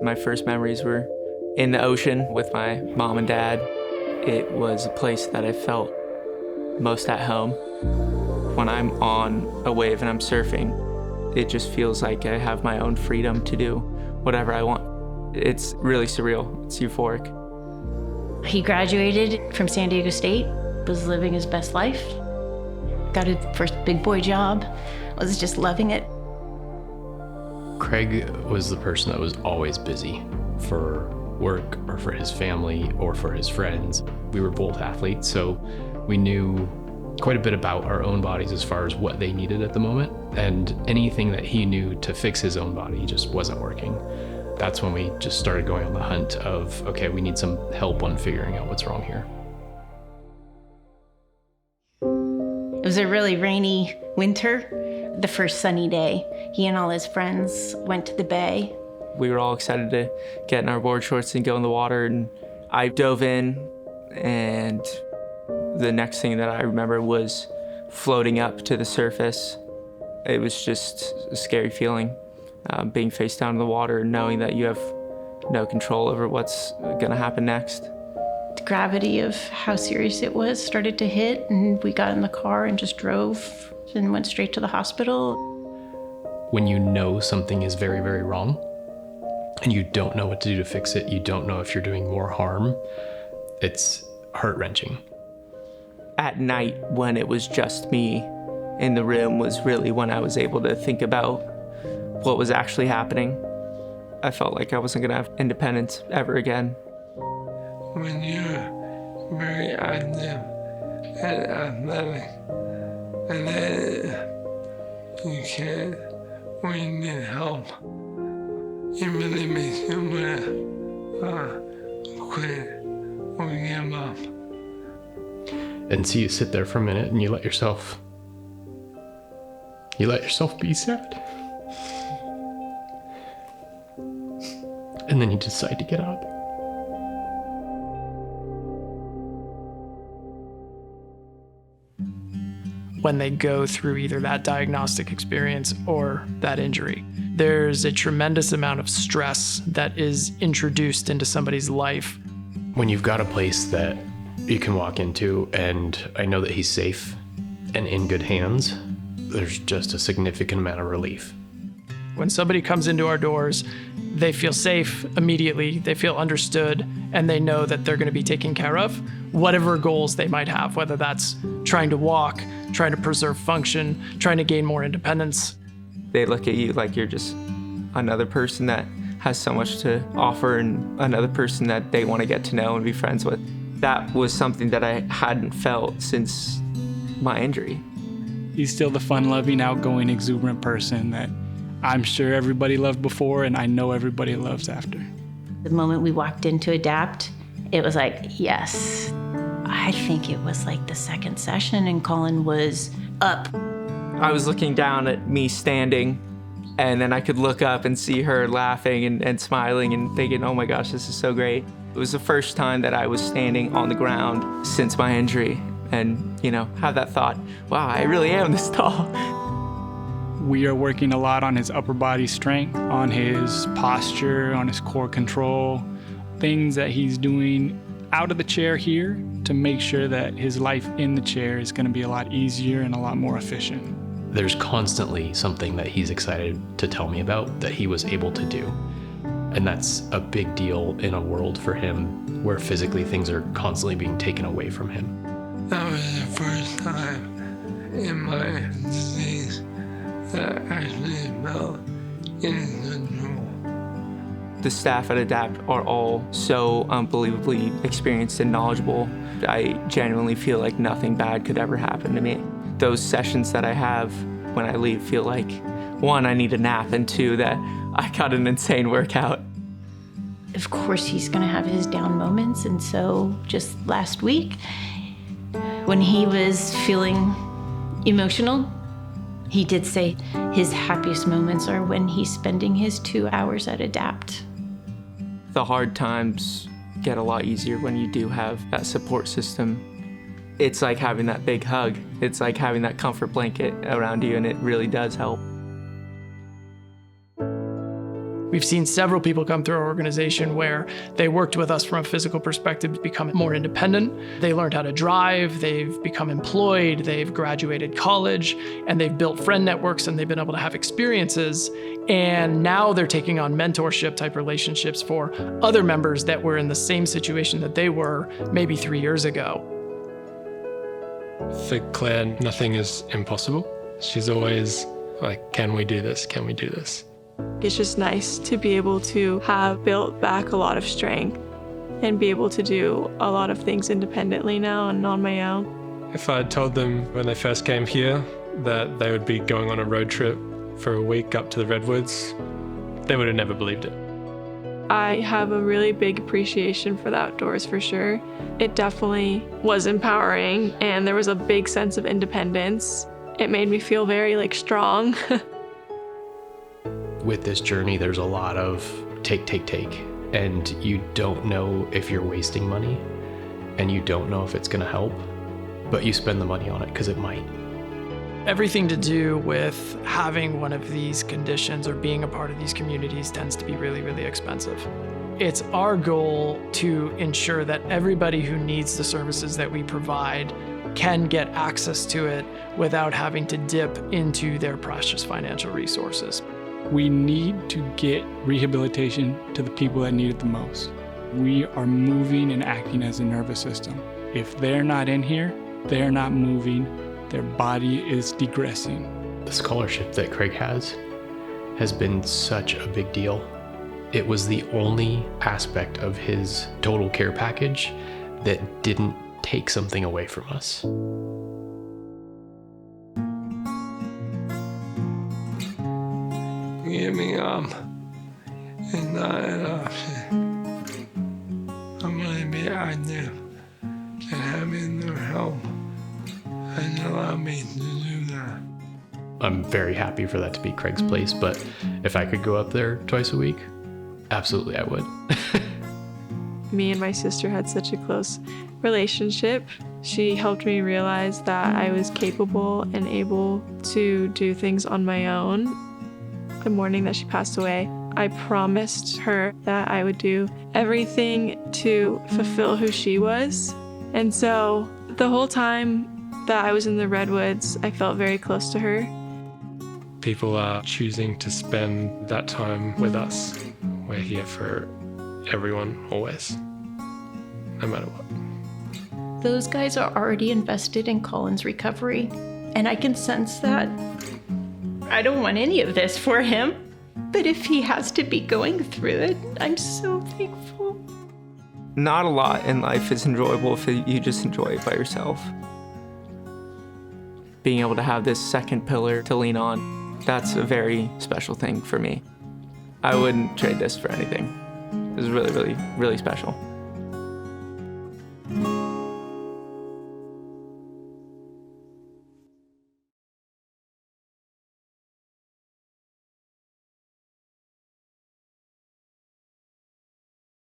My first memories were in the ocean with my mom and dad. It was a place that I felt most at home. When I'm on a wave and I'm surfing, it just feels like I have my own freedom to do whatever I want. It's really surreal. It's euphoric. He graduated from San Diego State, was living his best life, got his first big boy job, was just loving it. Craig was the person that was always busy for work or for his family or for his friends. We were both athletes, so we knew quite a bit about our own bodies as far as what they needed at the moment, and anything that he knew to fix his own body just wasn't working. That's when we just started going on the hunt of, okay, we need some help on figuring out what's wrong here. It was a really rainy winter. The first sunny day, he and all his friends went to the bay. We were all excited to get in our board shorts and go in the water, and I dove in, and the next thing that I remember was floating up to the surface. It was just a scary feeling, being face down in the water and knowing that you have no control over what's gonna happen next. The gravity of how serious it was started to hit, and we got in the car and just drove and went straight to the hospital. When you know something is very, very wrong, and you don't know what to do to fix it, you don't know if you're doing more harm, it's heart-wrenching. At night, when it was just me in the room, was really when I was able to think about what was actually happening. I felt like I wasn't gonna have independence ever again. When you're very active and athletic, and then you can't, when you need help, it really makes you wanna quit or give up. And so you sit there for a minute and you let yourself be sad. And then you decide to get up. When they go through either that diagnostic experience or that injury, there's a tremendous amount of stress that is introduced into somebody's life. When you've got a place that you can walk into and I know that he's safe and in good hands, there's just a significant amount of relief. When somebody comes into our doors, they feel safe immediately, they feel understood, and they know that they're going to be taken care of, whatever goals they might have, whether that's trying to walk, trying to preserve function, trying to gain more independence. They look at you like you're just another person that has so much to offer and another person that they want to get to know and be friends with. That was something that I hadn't felt since my injury. He's still the fun-loving, outgoing, exuberant person that I'm sure everybody loved before, and I know everybody loves after. The moment we walked into Adapt, it was like, yes. I think it was like the second session, and Collin was up. I was looking down at me standing, and then I could look up and see her laughing and smiling and thinking, oh my gosh, this is so great. It was the first time that I was standing on the ground since my injury, and have that thought, wow, I really am this tall. We are working a lot on his upper body strength, on his posture, on his core control, things that he's doing out of the chair here to make sure that his life in the chair is going to be a lot easier and a lot more efficient. There's constantly something that he's excited to tell me about that he was able to do. And that's a big deal in a world for him where physically things are constantly being taken away from him. That was the first time in my disease that I actually felt in control. The staff at Adapt are all so unbelievably experienced and knowledgeable. I genuinely feel like nothing bad could ever happen to me. Those sessions that I have when I leave feel like, one, I need a nap, and two, that I got an insane workout. Of course, he's gonna have his down moments, and so just last week, when he was feeling emotional, he did say his happiest moments are when he's spending his 2 hours at Adapt. The hard times get a lot easier when you do have that support system. It's like having that big hug. It's like having that comfort blanket around you, and it really does help. We've seen several people come through our organization where they worked with us from a physical perspective to become more independent. They learned how to drive, they've become employed, they've graduated college, and they've built friend networks, and they've been able to have experiences. And now they're taking on mentorship type relationships for other members that were in the same situation that they were maybe 3 years ago. For Claire, nothing is impossible. She's always like, can we do this? Can we do this? It's just nice to be able to have built back a lot of strength and be able to do a lot of things independently now and on my own. If I had told them when they first came here that they would be going on a road trip for a week up to the Redwoods, they would have never believed it. I have a really big appreciation for the outdoors for sure. It definitely was empowering and there was a big sense of independence. It made me feel very strong. With this journey, there's a lot of take, and you don't know if you're wasting money, and you don't know if it's gonna help, but you spend the money on it because it might. Everything to do with having one of these conditions or being a part of these communities tends to be really, really expensive. It's our goal to ensure that everybody who needs the services that we provide can get access to it without having to dip into their precious financial resources. We need to get rehabilitation to the people that need it the most. We are moving and acting as a nervous system. If they're not in here, they're not moving, their body is degressing. The scholarship that Craig has been such a big deal. It was the only aspect of his total care package that didn't take something away from us. Giving up is not an option. I'm going to be active and having their help and allow me to do that. I'm very happy for that to be Craig's place, but if I could go up there twice a week, absolutely I would. Me and my sister had such a close relationship. She helped me realize that I was capable and able to do things on my own. The morning that she passed away, I promised her that I would do everything to fulfill who she was. And so the whole time that I was in the Redwoods, I felt very close to her. People are choosing to spend that time with us. We're here for everyone, always, no matter what. Those guys are already invested in Collin's recovery, and I can sense that. I don't want any of this for him, but if he has to be going through it, I'm so thankful. Not a lot in life is enjoyable if you just enjoy it by yourself. Being able to have this second pillar to lean on, that's a very special thing for me. I wouldn't trade this for anything. It was really, really, really special.